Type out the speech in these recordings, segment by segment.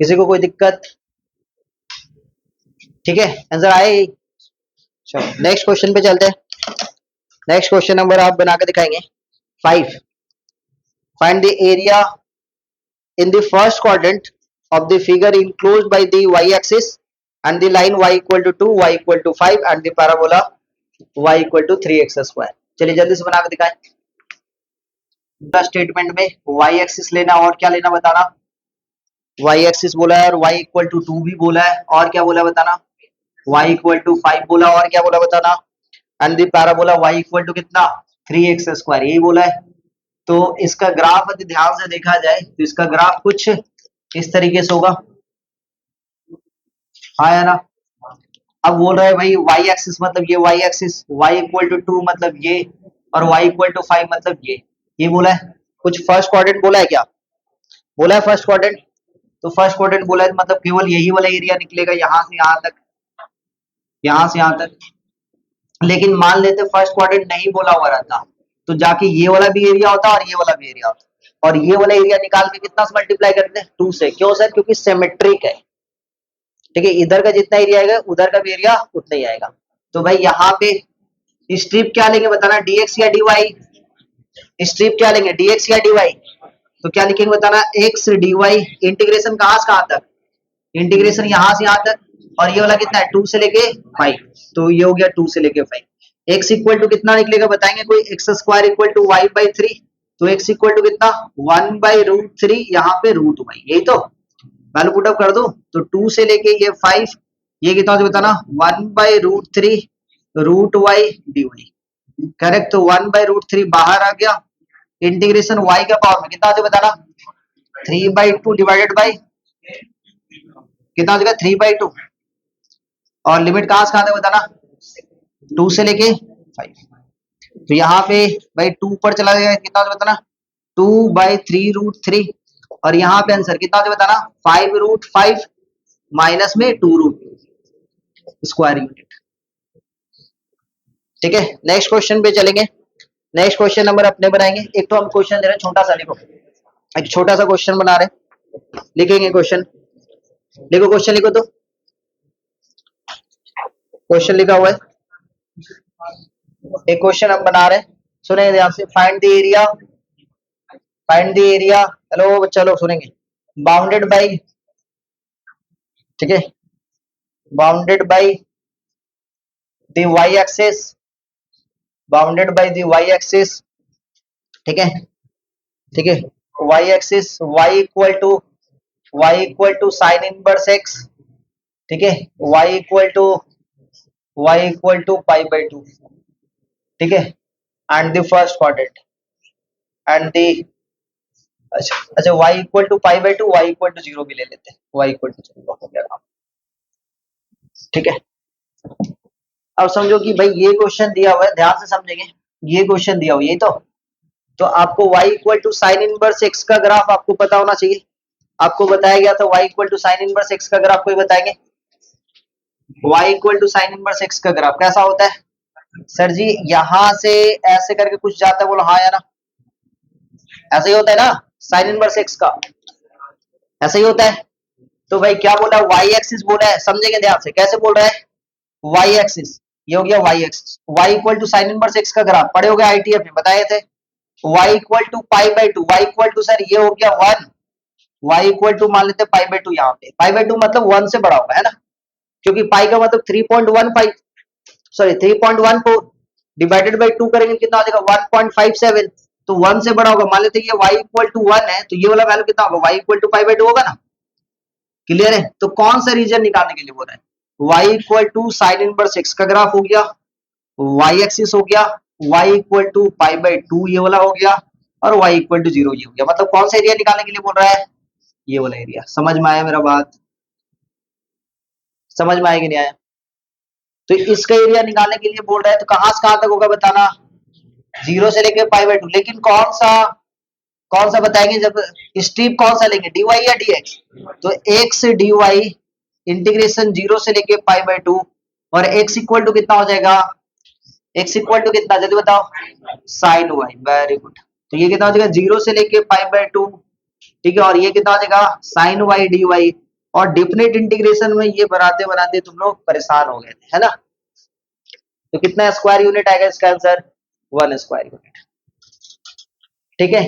किसी को कोई दिक्कत? ठीक है, आंसर आए। चलो नेक्स्ट क्वेश्चन पे चलते हैं। नेक्स्ट क्वेश्चन नंबर आप बना के दिखाएंगे 5। Find the area in the first quadrant of the figure enclosed by the y-axis and the line y equal to 2, y equal to 5 and the parabola y equal to 3x square। चलिए जल्दी से बना के दिखाएं। Statement में y axis लेना और क्या लेना बताना। y एक्सिस बोला है और y इक्वल टू 2 भी बोला है, और क्या बोला बताना। y इक्वल टू 5 बोला, और क्या बोला बताना। And the parabola y equal to कितना 3x स्क्वायर, यही बोला है। तो इसका ग्राफ यदि ध्यान से देखा जाए तो इसका ग्राफ कुछ इस तरीके से होगा, हाँ है ना। अब बोल रहा है भाई y एक्सिस मतलब ये y axis, y equal to 2 मतलब ये, और y इक्वल टू 5 मतलब ये बोला है। कुछ फर्स्ट क्वाड्रेंट बोला है क्या, बोला है फर्स्ट क्वाड्रेंट। तो फर्स्ट क्वाड्रेंट बोला है मतलब केवल यही वाला एरिया निकलेगा, यहां से यहां तक, यहां से यहां तक। लेकिन मान लेते फर्स्ट क्वाड्रेंट नहीं बोला हुआ रहता तो जाके ये वाला भी एरिया होता और ये वाला भी एरिया होता, और ये वाला एरिया निकाल के कितना से मल्टीप्लाई करते हैं 2 से। क्यों सर, क्योंकि सिमेट्रिक है। ठीक है, इधर का जितना एरिया आएगा उधर का भी एरिया उतना ही आएगा। तो भाई यहाँ पे स्ट्रिप क्या लेंगे बताना, dx या dy। स्ट्रिप क्या लेंगे, dx या dy। तो क्या लिखेंगे बताना, x dy। इंटीग्रेशन कहां से कहां तक, इंटीग्रेशन यहां से यहां तक, और ये वाला कितना है 2 से लेके 5, तो ये हो गया 2 से लेके 5। x इक्वल टू कितना निकलेगा बताएंगे कोई, X square equal to Y by 3। तो x इक्वल टू कितना 1 बाई रूट 3, यहाँ पे रूट वाई, यही तो वैल्यू पुट अप कर दो। तो 2 से लेके ये 5, ये कितना हो बताना 1 by root 3 root Y D Y. Correct, तो 1 बाई रूट 3 बाहर आ गया। इंटीग्रेशन y का पावर में कितना हो बताना 3 बाई 2 डिवाइडेड बाई कितना हो जाएगा 3 बाई 2, और लिमिट कहां से कहां तक बताना 2 से लेके 5। तो यहाँ पे भाई 2 पर चला जाएगा, कितना हो बताना 2 बाई 3 रूट 3, और यहाँ पे आंसर कितना हो बताना 5 रूट 5 माइनस में 2 रूट स्क्वायर यूनिट। ठीक है, नेक्स्ट क्वेश्चन पे चलेंगे। नेक्स्ट क्वेश्चन नंबर अपने बनाएंगे। एक तो हम क्वेश्चन दे रहे हैं छोटा सा, लिखो एक छोटा सा क्वेश्चन बना रहे हैं, लिखेंगे क्वेश्चन। लिखो क्वेश्चन, लिखो तो क्वेश्चन लिखा हुआ है। एक क्वेश्चन हम बना रहे हैं, सुनेंगे ध्यान से। Find the area, find the area, hello बच्चा लोग सुनेंगे। बाउंडेड बाई, ठीक है, bounded by the y axis, bounded by the y axis. ठीक है, ठीक है, y axis y equal to sine inverse x. ठीक है, y equal to pi by 2। ठीक है, and the first quadrant and the अच्छा y equal to pi by 2, y equal to 0 भी ले लेते हैं, y इक्वल टू 0 हो गया। ठीक है, अब समझो कि भाई ये क्वेश्चन दिया हुआ है, ध्यान से समझेंगे। ये क्वेश्चन दिया हुआ है, यही तो आपको y equal to sine inverse x का ग्राफ आपको पता होना चाहिए। आपको बताया गया था y equal to sine inverse x का ग्राफ, कोई बताएंगे y equal to sine inverse x का ग्राफ कैसा होता है। सर जी यहां से ऐसे करके कुछ जाता है, बोलो हाँ या ना, ऐसा ही होता है ना साइन इनवर्स x का, ऐसा ही होता है। तो भाई क्या बोला, y एक्सिस बोला है, समझेंगे ध्यान से कैसे बोल रहा है। y एक्सिस ये हो गया y axis, y equal to sine inverse x का ग्राफ पढ़े हो गए आईटीएफ में बताए थे। y equal to pi by 2, y equal to sir ये हो गया 1, y इक्वल टू मान लेते पाई बाई 2, यहाँ पे पाई बाई 2 मतलब 1 से बड़ा होगा है ना, क्योंकि पाई का मतलब 3.15 सॉरी 3.14 डिवाइडेड बाई 2 करेंगे कितना आ जाएगा 1.57, तो 1 से बड़ा होगा। मान लेते ये y इक्वल टू 1 है, तो ये वाला वैल्यू कितना होगा y equal to pi by 2 होगा ना। क्लियर है, तो कौन सा रीजन निकालने के लिए बोल रहे हैं, y equal to sine inverse x का ग्राफ हो गया, y एक्सिस हो गया, y equal to pi by 2 ये वाला हो गया, और y इक्वल टू 0 ये हो गया। मतलब कौन सा एरिया निकालने के लिए बोल रहा है, ये वाला एरिया। समझ में आया मेरा बात, समझ में आएगी नहीं आया। तो इसका एरिया निकालने के लिए बोल रहा है, तो कहां से कहां तक होगा बताना 0 से लेके पाई बाई 2। लेकिन कौन सा बताएंगे, जब स्ट्रिप कौन सा लेंगे dy या dx, तो x dy इंटीग्रेशन 0 से लेके पाई बाई 2, और x इक्वल टू कितना हो जाएगा, x इक्वल टू कितना जल्दी बताओ साइन y। वेरी गुड, तो ये कितना हो जाएगा 0 से लेके पाई बाई 2। ठीक है, और ये कितना हो जाएगा साइन y dy, और डिफिनिट इंटीग्रेशन में ये बनाते बनाते तुम लोग परेशान हो गए थे, है ना। तो कितना स्क्वायर यूनिट आएगा इसका आंसर, 1 स्क्वायर यूनिट। ठीक है,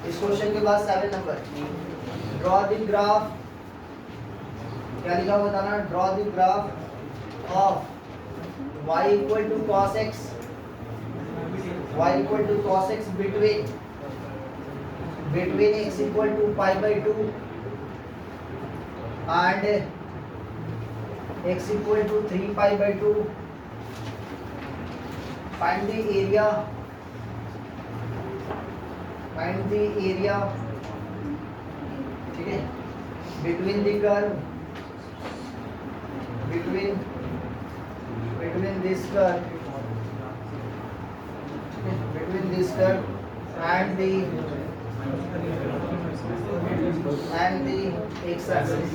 इस क्वेश्चन के बाद 7 नंबर, ड्रॉ द ग्राफ, क्या लिखा हुआ बताना, draw the graph of y equal to cos x, y equal to cos x between x equal to pi by 2 and x equal to 3 pi by 2. Find the area, ठीक है, between the curve, between this curve, between this curve and the x-axis,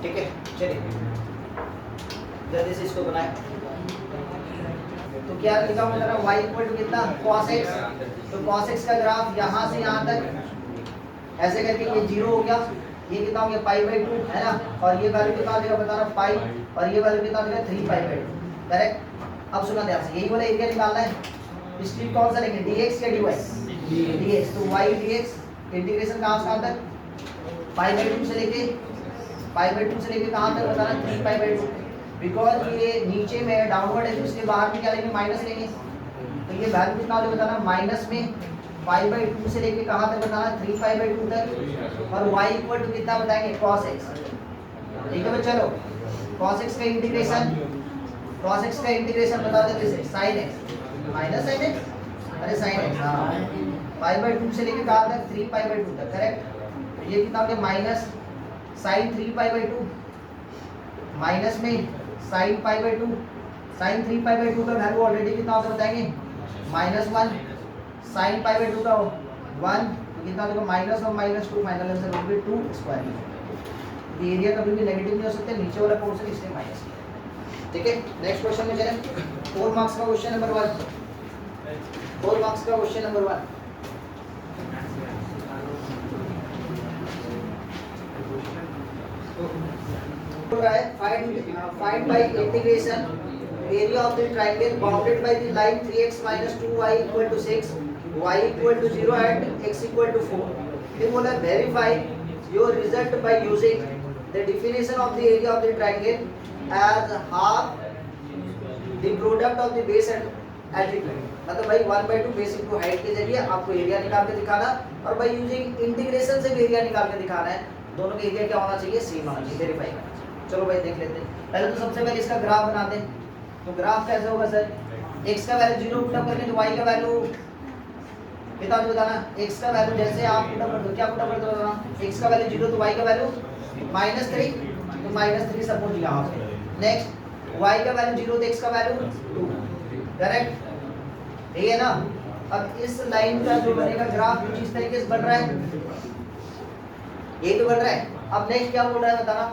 ठीक है। चलिए जल्दी से इसको बनाए। तो क्या लिखा हुआ है, y इक्वल टू कितना, cos x। तो cos x का ग्राफ यहाँ से यहाँ तक ऐसे करके ये 0 हो गया, ये कितना हो गया पाई बाई 2, है ना, और ये वैल्यू कितना देगा बताना पाई, और ये वैल्यू कितना देगा 3 पाई बाई 2, करेक्ट। अब सुना ध्यान से, यही वाला एरिया निकालना है, स्ट्रीप कौन सा लेंगे, dx या dy, dx। तो y dx इंटीग्रेशन कहाँ से कहाँ तक, पाई बाई 2 से लेके कहाँ तक बताना, 3 पाई बाई 2। बिकॉज ये नीचे में डाउनवर्ड है तो इसलिए बाहर में क्या लेंगे, माइनस लेंगे। तो ये वैल्यू कितना हो बताना, माइनस में पाई बाई 2 से लेके कहाँ तक बताना, 3 पाई बाई 2 तक, और y इक्वल टू कितना बताएंगे, cos x। ठीक है, चलो cos x का इंटीग्रेशन बता देते हैं, sin x minus sin x, अरे sin x, हाँ, पाई बाई 2 से लेके कहाँ तक, 3 पाई बाई 2 तक, करेक्ट। ये कितना हो गया, minus sin 3 pi by 2, minus में sin pi by 2, sin 3 pi by 2 का वैल्यू ऑलरेडी कितना होता है बताएंगे, -1, sin पाई बाई 2 का 1, तो कितना होगा, माइनस और -2, फाइनल आंसर हो गया 2 स्क्वायर। ये एरिया कभी भी नेगेटिव नहीं हो सकते, नीचे वाला पोर्शन इसलिए माइनस किया। ठीक है, नेक्स्ट क्वेश्चन में चलें। 4 मार्क्स का क्वेश्चन नंबर 1, 4 मार्क्स का question number 1। Find by integration area of the triangle bounded by the line 3x minus 2y equal to 6, y equal to 0 and x equal to 4. ये बोला verify your result by using the definition of the area of the triangle as half the product of the base and altitude। मतलब भाई 1/2 base into height के जरिए आपको area निकाल के दिखाना, और भाई यूजिंग इंटीग्रेशन से भी एरिया निकाल के दिखाना है। दोनों का एरिया क्या होना चाहिए, सेम होना चाहिए, वेरीफाई करना चाहिए। चलो भाई देख लेते हैं। पहले तो सबसे पहले इसका ग्राफ बनाते हैं। तो ग्राफ कैसे होगा सर, x का वैल्यू 0 पुट अप करके तो y का वैल्यू कितना बताना, x का वैल्यू जैसे आप पुट अप कर दो, क्या पुट अप कर दो बताना, x का वैल्यू 0 तो y का वैल्यू -3, तो -3 सपोज यहाँ पे। नेक्स्ट y का वैल्यू 0 तो x का वैल्यू 2, करेक्ट, ठीक है ना। अब इस लाइन का जो बनेगा ग्राफ कुछ इस तरीके से बन रहा है, ये तो बन रहा है। अब नेक्स्ट क्या बोल रहा है बताना,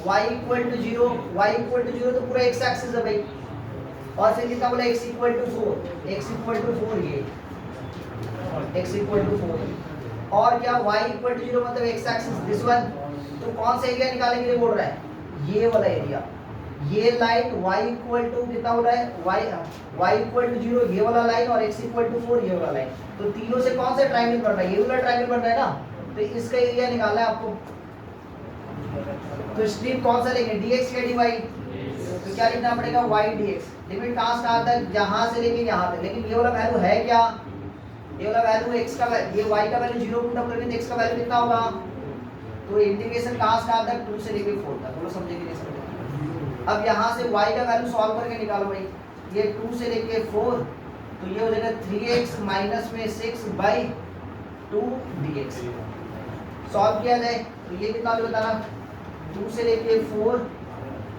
y इक्वल टू 0 तो पूरा x एक्सिस है भाई, और फिर कितना बोला, x इक्वल टू 4, ये x इक्वल टू 4, और क्या y इक्वल टू 0 मतलब x एक्सिस दिस वन। तो कौन सा एरिया निकालने के लिए बोल रहा है, ये वाला एरिया। ये लाइन y इक्वल टू कितना हो रहा है, y इक्वल टू 0 ये वाला लाइन, और x इक्वल टू 4 ये वाला लाइन। तो तीनों से कौन सा ट्रायंगल बन रहा है, ये वाला ट्रायंगल बन रहा है ना। तो इसका एरिया निकालना है आपको। तो स्ट्रीप कौन सा लेंगे, dx या dy, तो क्या लिखना पड़ेगा, y dx। लिमिट कहाँ से कहाँ तक, यहाँ से लेके यहाँ तक। लेकिन ये वाला वैल्यू है क्या, ये वाला वैल्यू x का, ये y का वैल्यू 0 पुट अप करके x का वैल्यू कितना होगा। तो इंटीग्रेशन कहाँ से कहाँ तक, 2 से लेके 4 तक। बोलो समझे कि नहीं समझे। अब यहाँ से y का वैल्यू सॉल्व करके निकालो भाई, ये 2 से लेके 4, तो ये हो जाएगा 3x माइनस में 6/2 dx। सॉल्व किया जाए तो ये कितना बताना, 2 से लेके 4,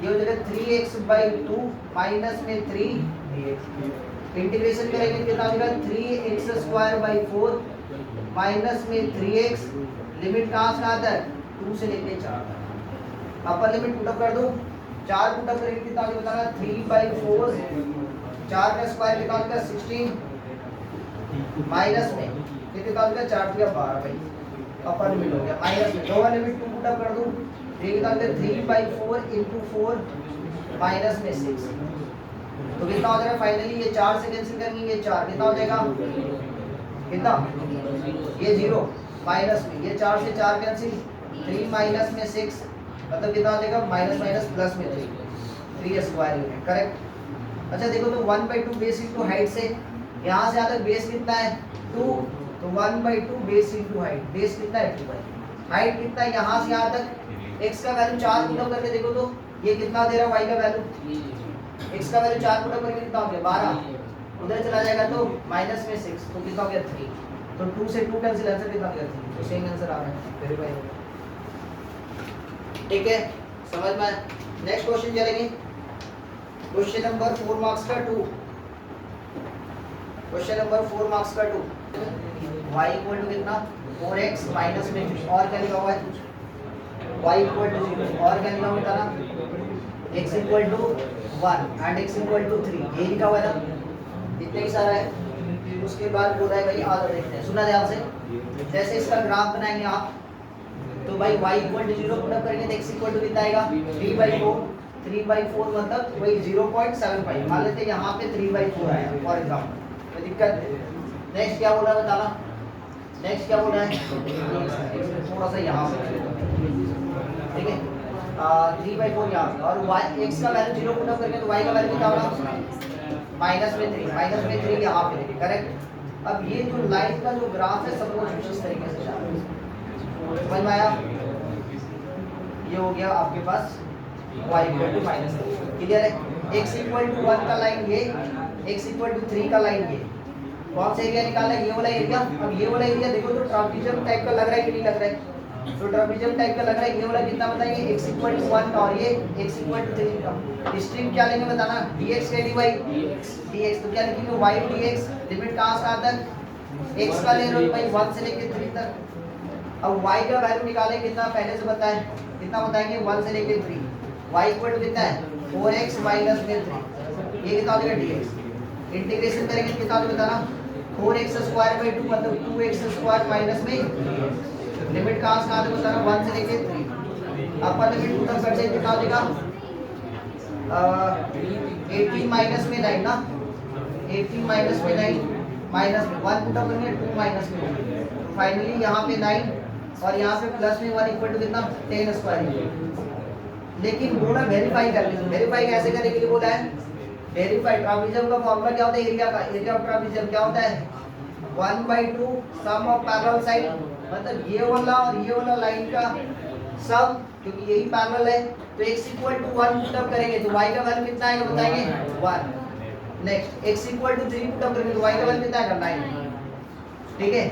ये हो जाएगा 3x/2 माइनस में 3 dx। इंटीग्रेशन करेंगे कितना हो जाएगा, 3x²/4 माइनस में 3x, लिमिट कहाँ से कहाँ तक, 2 से लेके 4 तक। अपर लिमिट पुटअप कर दूं, 4 पुटअप करेंगे कितना हो बताना 3/4, 4 का स्क्वायर कितना होगा 16 माइनस में कितना होगा 4 3 12 भाई अपर लिमिट हो गया माइनस में लोअर लिमिट 2 पुटअप कर दूं, ये कितना होगा 3/4 into 4 माइनस में 6, तो कितना हो जाएगा फाइनली ये 4 से कैंसिल करेंगे, ये 4 कितना हो जाएगा कितना ये 0 माइनस में ये 4 से 4 कैंसिल 3 माइनस में 6 मतलब कितना हो जाएगा माइनस माइनस प्लस में 3 स्क्वायर यूनिट करेक्ट। अच्छा देखो तो 1/2 बेस इंटू हाइट से यहाँ से यहाँ तक बेस कितना है 2, तो 1/2 बेस इंटू हाइट, बेस कितना है 2 भाई, हाइट कितना है यहाँ से यहाँ तक, x का वैल्यू 4 पुट करके देखो तो ये कितना दे रहा है y का वैल्यू, x का वैल्यू 4 पुट करके कितना हो गया 12, उधर चला जाएगा तो माइनस में 6 तो कितना हो गया 3, तो 2 से 2 कैंसिल आंसर कितना हो गया 3, तो सेम आंसर आ रहा है वेरीफाई हो गया। ठीक है समझ में। नेक्स्ट क्वेश्चन चलेंगे, क्वेश्चन नंबर 4 मार्क्स का 2, क्वेश्चन नंबर 4 मार्क्स का 2, y इक्वल टू कितना 4x माइनस में और क्या लिखा हुआ है y इक्वल टू 0 और क्या लिखा हुआ है x equal to 1 and x equal to 3 ये लिखा हुआ है ना, इतना ही सारा है। उसके बाद बोल रहा है भाई आगे देखते हैं, सुना ध्यान से, जैसे इसका ग्राफ बनाएंगे आप तो भाई y equal to 0 put up करेंगे तो x इक्वल टू कितना आएगा 3/4, 3/4 मतलब वही 0.75, मान लेते हैं यहाँ पे 3/4 आया फॉर एग्जांपल, कोई दिक्कत नहीं। नेक्स्ट क्या बोल रहा है बताना, नेक्स्ट क्या बोल रहा है थोड़ा सा यहाँ पे ठीक है 3/4 यहाँ पे, और y x का वैल्यू 0 पुट अप करेंगे तो y का वैल्यू कितना होगा माइनस में 3 यहाँ पे देखिए करेक्ट। अब ये जो लाइन का जो ग्राफ है सपोज इस तरीके से जा रहा है, समझ में आया, ये हो गया आपके पास y equal to minus, clear है। x इक्वल टू 1 का लाइन ये, x इक्वल टू 3 का लाइन ये, कौन सा एरिया निकालना है ये वाला एरिया। अब ये वाला एरिया देखो तो ट्रापेजियम टाइप का लग रहा है कि नहीं लग रहा है, तो ट्रापेजियम टाइप का लग रहा है, ये वाला कितना बताइए x इक्वल टू 1 का और ये x इक्वल टू 3 का, स्ट्रिंग क्या लेंगे बताना dx या dy, dx तो क्या लिखेंगे y dx, लिमिट कहां से कहां तक x का ले लो भाई 1 से लेके 3 तक। अब y का वैल्यू निकालें कितना पहले से बताएं, कितना बताएंगे 1 से लेके 3, y इक्वल टू कितना है 4x माइनस में 3, ये कितना हो जाएगा dx, इंटीग्रेशन करेंगे कितना हो जाएगा बताना 4x स्क्वायर बाय 2 मतलब 2x स्क्वायर माइनस में लिमिट कहां से कहां तक बताना 1 से लेके 3, अपर लिमिट पुट कर देंगे कितना हो जाएगा 18 माइनस में 9 ना, 18 माइनस में 9 माइनस में 1 पुट करेंगे 2 माइनस में, तो फाइनली यहाँ पे 9 और यहाँ पे प्लस में 1 इक्वल टू कितना 10 स्क्वायर। लेकिन बोला वेरीफाई कर लीजिए, वेरीफाई कैसे करने के लिए बोला है, वेरीफाई ट्रापेजियम का फॉर्मूला क्या होता है एरिया का, एरिया ऑफ ट्रापेजियम क्या होता है 1/2 सम ऑफ पैरेलल साइड, मतलब ये वाला और ये वाला लाइन का सम, क्योंकि यही पैरेलल है तो x equal to 1 put up करेंगे तो y का वैल्यू कितना आएगा बताएंगे 1। Next x equal to 3 put up करेंगे तो y का वैल्यू कितना आएगा 9, ठीक है।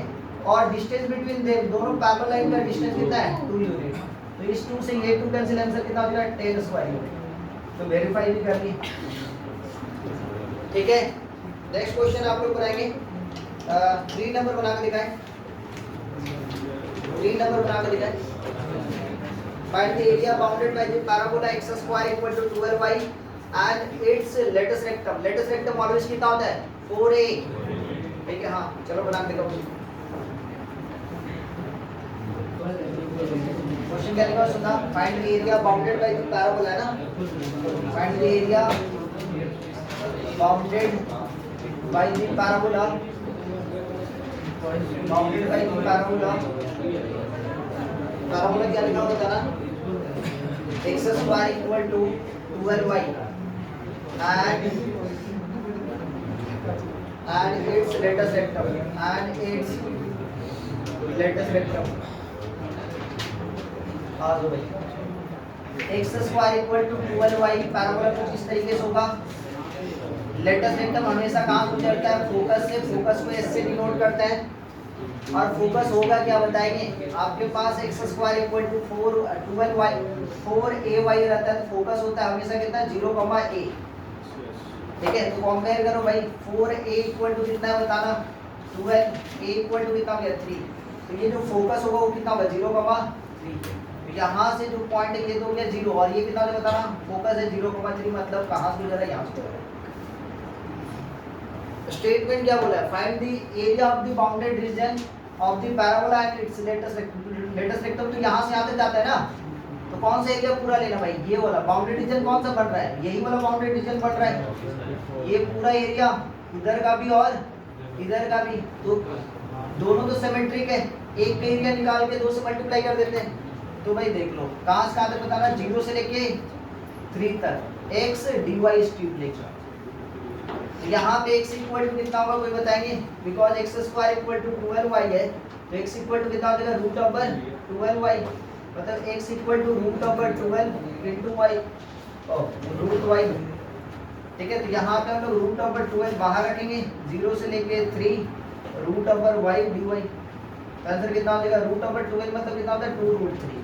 और डिस्टेंस बिटवीन देम दोनों पैरेलल लाइन का डिस्टेंस कितना है 2 यूनिट, तो इस 2 से ये 2 कैंसिल आंसर कितना हो जाएगा 10 स्क्वायर यूनिट, तो वेरीफाई भी कर ली, ठीक है। नेक्स्ट क्वेश्चन आप लोग बनाएंगे 3 नंबर बना के दिखाएं, 3 नंबर बना के दिखाएं। Find the area bounded by the parabola x square equal to 12y and its latest rectum, latest rectum always कितना होता है 4a, ठीक है। हाँ चलो बना के दिखाओ, क्वेश्चन क्या लिखा सुना, find the area bounded by the parabola है ना, find the area bounded by the parabola, bounded by the parabola, parabola क्या लिखा होता है ना x square equal to 12y and its latest rectum and its latest rectum। हाँ तो भाई x square equal to 12y parabola कुछ इस तरीके से होगा, लेटेस्ट रेक्टम हमेशा कहाँ को चलता है फोकस से, फोकस को s से डिनोट करता है, और फोकस होगा क्या बताएंगे आपके पास x square equal to 4ay रहता है, तो फोकस होता है हमेशा कितना 0,a, ठीक है। तो कंपेयर करो भाई 4a इक्वल टू कितना है बताना 12, a इक्वल टू कितना हो गया 3, तो ये जो फोकस होगा वो कितना होगा 0,3, यहाँ से जो पॉइंट है ये तो हो गया 0 और ये कितना मुझे बताना फोकस है 0,3 मतलब कहाँ से गुजरा है यहाँ से। स्टेटमेंट क्या बोला है find the area of the bounded reason of the parabola and its latest rectum. तो यहाँ से यहाँ तक जाता है ना, तो कौन सा एरिया पूरा लेना भाई, ये वाला बाउंडेड रीजन कौन सा बन रहा है, यही वाला बाउंडेड रीजन बन रहा है, ये पूरा एरिया इधर का भी और इधर का भी, तो दोनों तो सिमेट्रिक है, एक का एरिया निकाल के 2 से मल्टीप्लाई कर देते हैं। तो भाई देख लो कहाँ से कहाँ तक बताना, 0 से लेके 3 तक x dy स्ट्रिप लेकर। यहाँ पे x इक्वल टू कितना होगा कोई बताएंगे, because x square equal to 12y है, तो x इक्वल टू कितना हो जाएगा रूट ओवर 12y, मतलब x equal to root over 12 into y root y। ठीक है, तो यहाँ पे हम लोग रूट ओवर 12 बाहर रखेंगे, 0 से लेके 3 root over y dy। Answer कितना हो जाएगा रूट ओवर 12 मतलब कितना होता है 2 रूट 3।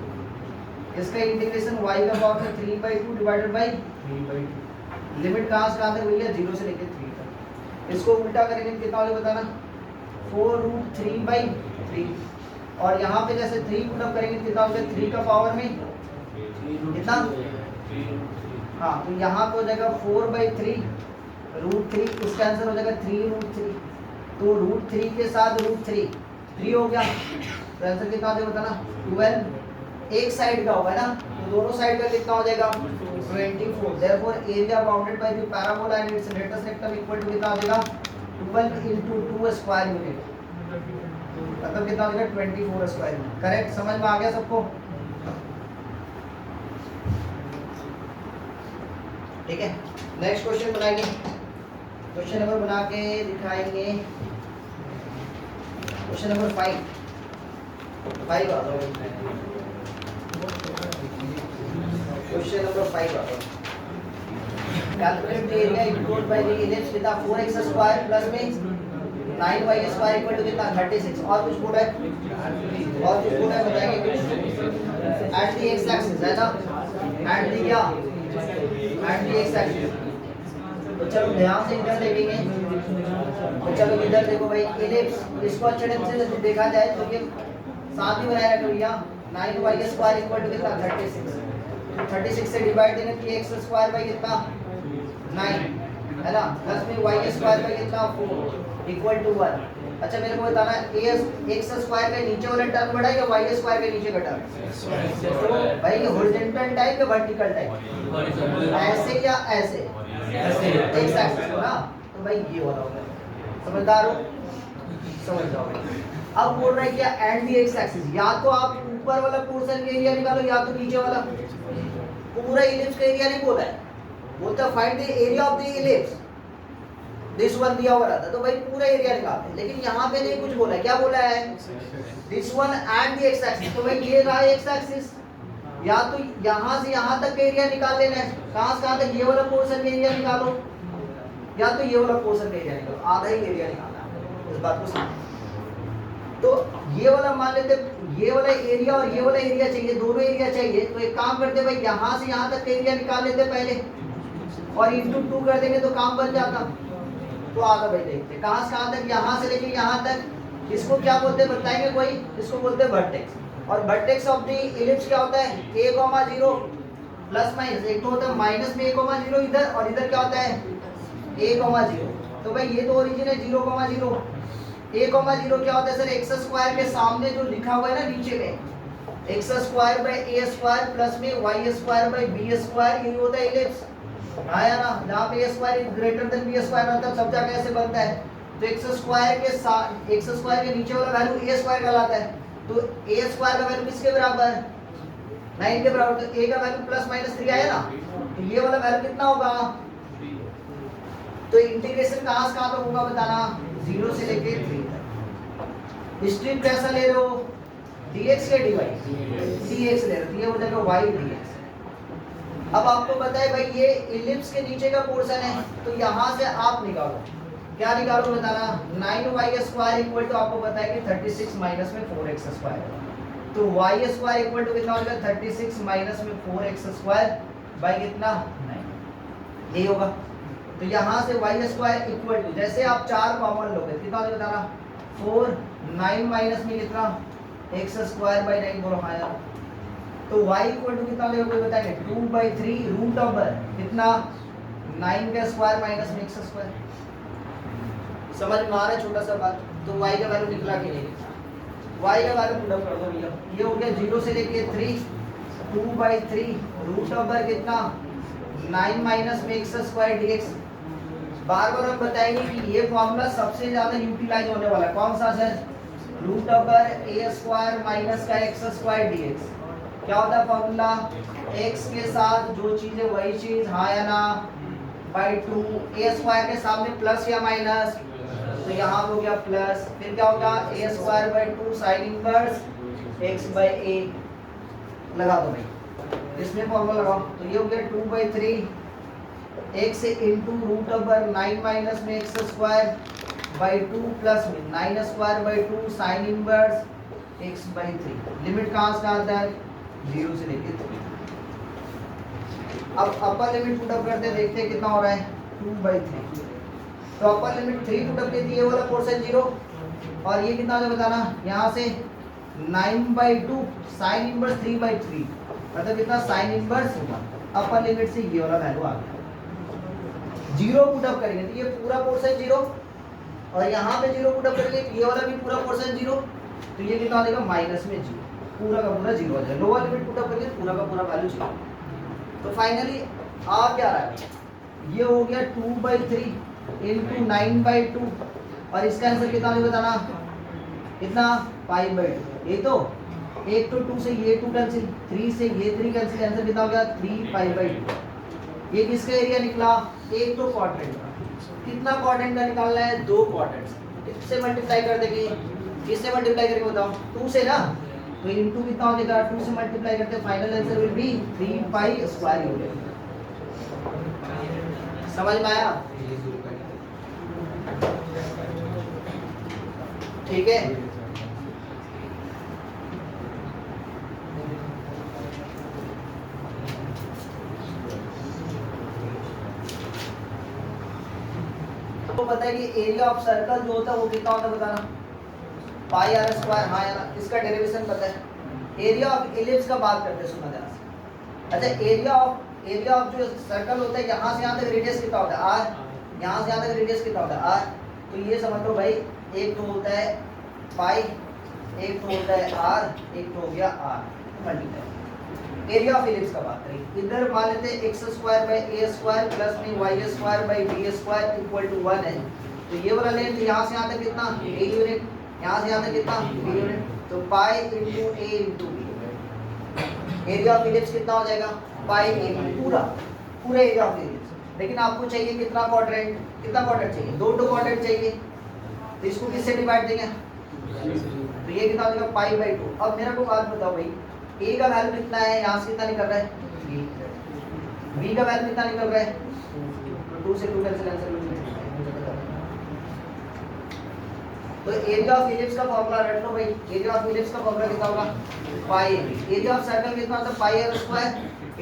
इसका इंटीग्रेशन y का पावर में 3/2 डिवाइडेड बाय 3/2। लिमिट कहाँ से कहाँ तक हुई है 0 से लेके 3 तक। इसको उल्टा करेंगे तो कितना होगा बताना 4 रूट 3/3 और यहाँ पे जैसे 3 पुट अप करेंगे तो कितना होगा 3 का पावर में कितना, हाँ तो यहाँ पे हो जाएगा 4/3 रूट 3, इसका आंसर हो जाएगा 3 रूट 3। तो रूट 3 के साथ रूट 3 हो गया, तो आंसर कितना हो जाएगा बताना 12। एक साइड का होगा ना, तो दोनों साइड का कितना हो जाएगा 24। Therefore area bounded by the parabola and its latest rectum equal to कितना हो जाएगा 12 into 2 स्क्वायर यूनिट, मतलब कितना हो जाएगा 24 स्क्वायर यूनिट। करेक्ट, समझ में आ गया सबको। ठीक है, नेक्स्ट क्वेश्चन बनाएंगे, क्वेश्चन नंबर बना के दिखाएंगे क्वेश्चन नंबर 5 आ जाओ, क्वेश्चन नंबर 5 आ जाओ। Calculate the area equalled by the ellipse with 4x square plus में 9y स्क्वायर इक्वल टू कितना 36। और कुछ बोला है, और कुछ बोला है बताएंगे कुछ। एट द x एक्सिस है ना, एट द क्या एट द x एक्सिस। तो चलो ध्यान से इधर देखेंगे, तो चलो इधर देखो भाई इलिप्स, इसको अच्छे ढंग से देखा जाए तो ये साथ ही बनाए रखो भैया 9y स्क्वायर इक्वल टू कितना 36। 36 से डिवाइड देंगे तो x स्क्वायर बाय कितना 9 है ना, प्लस में y स्क्वायर बाय कितना 4 इक्वल टू 1। अच्छा मेरे को बताना x स्क्वायर के नीचे वाला टर्म बड़ा है या y स्क्वायर के नीचे का टर्म, तो भाई ये हॉरिजॉन्टल टाइप या वर्टिकल टाइप, ऐसे या ऐसे x एक्सिस को ना, तो भाई ये वाला होगा। समझदार हो, समझ जाओ भाई। अब बोल रहा है क्या एट द x एक्सिस, या तो आप ऊपर वाला पोर्शन का एरिया निकालो या तो नीचे वाला। पूरा इलिप्स का एरिया नहीं बोला है, बोलता find the area of the ellipse, this one दिया हुआ था, तो भाई पूरा एरिया निकालते हैं। लेकिन यहाँ पे नहीं कुछ बोला है, क्या बोला है this one and the x axis. तो भाई ये रहा x एक्सिस, या तो यहाँ से यहाँ तक का एरिया निकाल लेना है, कहाँ से कहाँ तक, ये वाला पोर्शन का एरिया निकालो या तो ये वाला पोर्शन का एरिया निकालो, आधा ही एरिया निकालना है, इस बात को समझो। तो ये वाला मान लेते, ये वाला एरिया और ये वाला एरिया चाहिए, दोनों एरिया चाहिए, तो एक काम करते भाई यहाँ से यहाँ तक एरिया निकाल लेते पहले और इंटू 2 कर देंगे तो काम बन जाता। तो आगे भाई देखते कहाँ से कहाँ तक, यहाँ से लेके यहाँ तक, इसको क्या बोलते हैं बताएंगे कोई, इसको बोलते हैं वर्टेक्स। और वर्टेक्स ऑफ द इलिप्स क्या होता है a,0 प्लस माइनस, एक तो होता है माइनस में a,0 इधर, और इधर क्या होता है a,0। तो भाई ये तो ओरिजिन है 0,0, a,0 क्या होता है सर, एक्स स्क्वायर के सामने जो लिखा हुआ है ना नीचे में, x square by a square plus में y square by b square, यही होता है इलिप्स। हाँ या ना, जहाँ पे a square greater than b square होता है सब जगह ऐसे बनता है। तो एक्स स्क्वायर के नीचे वाला वैल्यू ए स्क्वायर कहलाता है, तो ए स्क्वायर का वैल्यू किसके बराबर 9 के बराबर, तो ए का वैल्यू प्लस माइनस 3 आया ना, तो ये वाला वैल्यू कितना होगा। तो इंटीग्रेशन कहाँ से कहाँ तक होगा बताना 0 से लेके 3 तक। स्ट्रिप कैसा ले रहे हो dx या dy, dx ले रहे हो, ये हो जाएगा y dx। अब आपको पता है भाई ये इलिप्स के नीचे का पोर्शन है, तो यहाँ से आप निकालो, क्या निकालो बताना 9y स्क्वायर इक्वल टू, आपको पता है कि 36 माइनस में 4x स्क्वायर, तो y स्क्वायर इक्वल टू कितना होगा 36 माइनस में 4x स्क्वायर बाई कितना 9, यही होगा। तो यहाँ से y स्क्वायर इक्वल टू, जैसे आप 4 कॉमन लोगे कितना होगा बताना 4, 9 माइनस में कितना x स्क्वायर बाई 9, बोलो हाँ यार, तो y इक्वल टू कितना लेगा कोई बताएंगे? 2/3 रूट ओवर कितना 9 का स्क्वायर माइनस में x स्क्वायर। समझ में आ रहा है छोटा सा बात? तो y का वैल्यू निकला कि नहीं? y का वैल्यू पुट अप कर दो भैया। ये हो गया 0 से लेके 3 2/3 रूट ओवर कितना 9 माइनस में x स्क्वायर dx। बार बार हम बताएंगे कि ये फॉर्मूला सबसे ज्यादा यूटिलाइज होने वाला है। कौन सा sir? Root over a square minus का x स्क्वायर dx। क्या होता है फॉर्मूला? x के साथ जो चीज है वही चीज, हाँ या ना, बाई 2 a स्क्वायर के सामने प्लस या माइनस, तो यहाँ हो गया प्लस, फिर क्या होगा a square by 2 sine inverse x by a। लगा दो भाई, इसमें फॉर्मूला लगाओ। तो ये हो गया 2/3 x into root over 9 minus में x स्क्वायर बाई 2 प्लस में 9 square by 2 sine inverse x by 3। Limit कहाँ से आता है? 0 से लेके 3। अब अपर लिमिट पुट अप करते देखते हैं कितना हो रहा है 2/3। तो अपर लिमिट 3 पुट अप देती है वाला पोर्शन 0, और ये कितना हो बताना यहाँ से 9/2 साइन इनवर्स 3/3 मतलब कितना साइन इनवर्स 1। अपर लिमिट से ये वाला वैल्यू आ गया। 0 पुट अप करेंगे तो ये पूरा पोर्शन 0, और यहाँ पे 0 पुट अप करेंगे ये वाला भी पूरा पोर्शन 0, तो ये कितना आ जाएगा माइनस में 0, पूरा का पूरा 0 आ जाएगा। लोअर लिमिट पुट अप करेंगे पूरा का पूरा वैल्यू 0। तो फाइनली आ क्या रहा है? ये हो गया 2/3 इंटू 9/2, और इसका आंसर कितना मुझे बताना? कितना? π/2। ये तो एक तो 2 से ये 2 कैंसिल, 3 से ये 3 कैंसिल, आंसर कितना हो गया 3π/2। ये किसका एरिया निकला? एक तो क्वाड्रेंट का। कितना क्वाड्रेंट का निकालना है? 2 क्वाड्रेंट्स। इससे मल्टीप्लाई कर देंगे, किससे मल्टीप्लाई करके बताओ? 2 से ना, तो इनटू कितना हो जाएगा? 2 से मल्टीप्लाई करते हैं, फाइनल आंसर विल बी 3π² हो जाएगा। समझ में आया? ठीक है। तो पता है कि एरिया ऑफ सर्कल जो होता है वो कितना होता है बताना? πr²। हाँ या ना? इसका डेरिवेशन पता है। एरिया ऑफ इलिप्स का बात करते हैं, सुना ध्यान से। अच्छा, एरिया ऑफ जो सर्कल होता है, यहाँ से यहाँ तक रेडियस कितना होता है? r। यहाँ से यहाँ तक रेडियस कितना होता है? r। तो ये समझ लो भाई, एक तो होता है पाई, एक तो होता है r, एक तो हो गया r multiply. Area of ellipse का बात करें, इधर मान लेते हैं x² बाई a² प्लस में y² by b² equal to 1 है। तो ये वाला लेंथ यहाँ से यहाँ तक कितना? a यूनिट, यहाँ से यहाँ तक कितना? b unit. तो pi into a into b। Area of ellipse कितना हो जाएगा? पाई a, पूरा एरिया ऑफ इलिप्स। लेकिन आपको चाहिए कितना क्वाड्रेंट? कितना क्वाड्रेंट चाहिए? 2 क्वाड्रेंट चाहिए। तो इसको किससे डिवाइड देंगे? तो ये कितना हो जाएगा? π/2। अब मेरा को बात बताओ भाई, a का वैल्यू कितना है? यहाँ से कितना निकल रहा है? b का वैल्यू कितना निकल रहा है? 2 से 2 कैंसिल, आंसर तो एरिया ऑफ इलिप्स का फॉर्मूला रट लो भाई। एरिया ऑफ इलिप्स का फॉर्मूला कितना होगा? पाई। एरिया ऑफ सर्कल कितना होता है? πr²।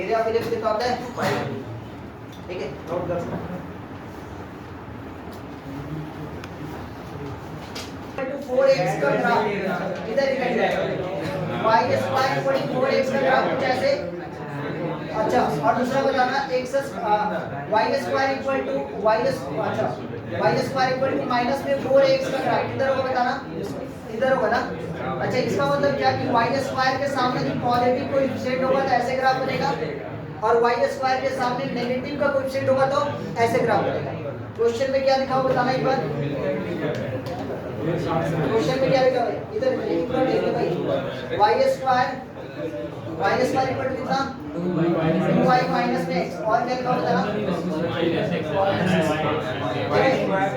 एरिया ऑफ इलिप्स कितना होता है? पाई। ठीक है, नोट कर लो। 4x का ग्राफ इधर निकल जाएगा। y² 4x का ग्राफ कुछ ऐसे। अच्छा, और दूसरा बताना y² equal to y² equal to minus में 4x का ग्राफ इधर होगा बताना, इधर होगा ना। अच्छा, इसका मतलब क्या कि y² के सामने जो पॉजिटिव कोएफिशिएंट होगा तो ऐसे ग्राफ बनेगा, और y² के सामने नेगेटिव का कोएफिशिएंट होगा तो ऐसे ग्राफ बनेगा। क्वेश्चन में क्या लिखा हो बताना एक बार। क्वेश्चन में क्या लिखा है? इधर देखिए भाई, y² इक्वल टू कितना? 2y माइनस में x, और क्या लिखा बताना?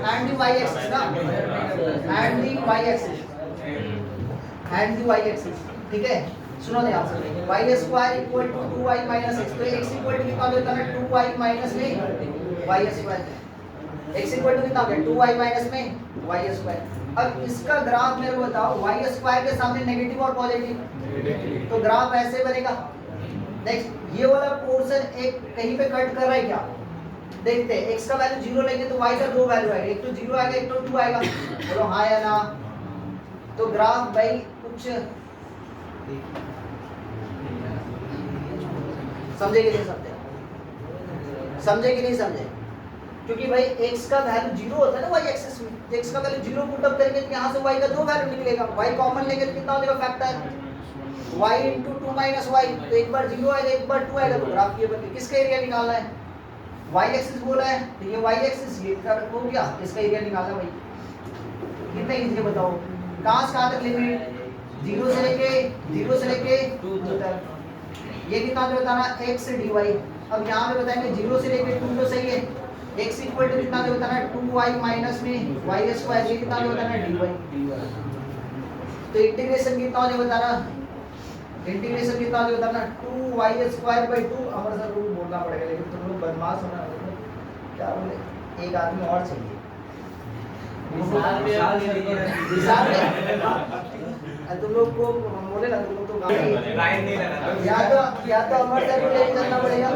एंड दी y एक्सिस ना, एंड दी y एक्सिस। ठीक है, सुनो ध्यान से, y² equal to 2y minus x। तो x इक्वल टू कितना होता है? 2y माइनस में y²। x इक्वल टू कितना हो गया? 2y माइनस में y²। अब इसका ग्राफ मेरे को बताओ, y² के सामने नेगेटिव और पॉजिटिव, तो ग्राफ ऐसे बनेगा। नेक्स्ट, ये वाला पोर्शन एक कहीं पे कट कर रहा है क्या? देखते हैं। x का वैल्यू 0 लेंगे तो y का 2 वैल्यू आएगा, एक तो 0 आएगा, एक तो 2 आएगा। बोलो हाँ या ना? तो ग्राफ भाई कुछ समझे कि नहीं समझे? समझे कि नहीं समझे? क्योंकि भाई x का वैल्यू जीरो होता है ना y एक्सिस में, x का वैल्यू जीरो पुट अप करेंगे तो यहाँ से y का दो वैल्यू निकलेगा, y कॉमन लेंगे तो कितना हो जाएगा factor y into two minus y, तो एक बार जीरो आएगा एक बार टू आएगा, तो ग्राफ ये बन गया। किसका एरिया निकालना है? y एक्सिस बोला है तो ये y एक्सिस ये हो गया, इसका एरिया निकालना भाई। कितना इजी है बताओ, कहाँ से कहाँ तक लिमिट? जीरो से लेके टू तक। ये कितना जो बताना x dy। अब यहाँ पे बताएंगे जीरो से लेके टू तो सही है, x इक्वल टू कितना जो बताना 2y माइनस में y स्क्वायर, ये कितना जो बताना dy। तो इंटीग्रेशन कितना हो जाए बताना, इंटीग्रेशन कितना हो जाए बताना 2y square by 2। Amar sir rule बोलना पड़ेगा, लेकिन तुम लोग बदमाश होना, क्या बोले, एक आदमी और चाहिए तुम लोग को बोले ना, तुम लोग तो या तो अमर सर को लेके चलना पड़ेगा,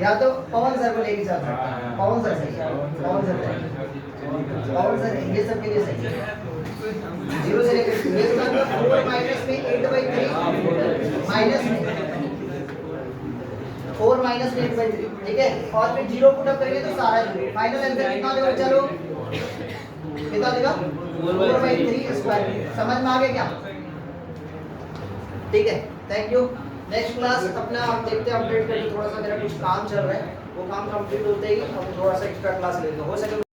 या तो पवन सर को लेके चलना। पवन सर सही है, पवन सर ये सब के लिए सही है। जीरो से लेकर 4 माइनस में 8/3 माइनस में 4 माइनस में 8/3, ठीक है। और फिर जीरो पुट अप करेंगे तो सारा फाइनल आंसर कितना देगा? चलो कितना देगा? 4/3 स्क्वायर। समझ में आ गया क्या? ठीक है, थैंक यू। नेक्स्ट क्लास अपना हम देखते हैं, अपडेट करके, थोड़ा सा मेरा कुछ काम चल रहा है, वो काम कंप्लीट होते ही हम थोड़ा सा एक्स्ट्रा क्लास लेंगे, हो सके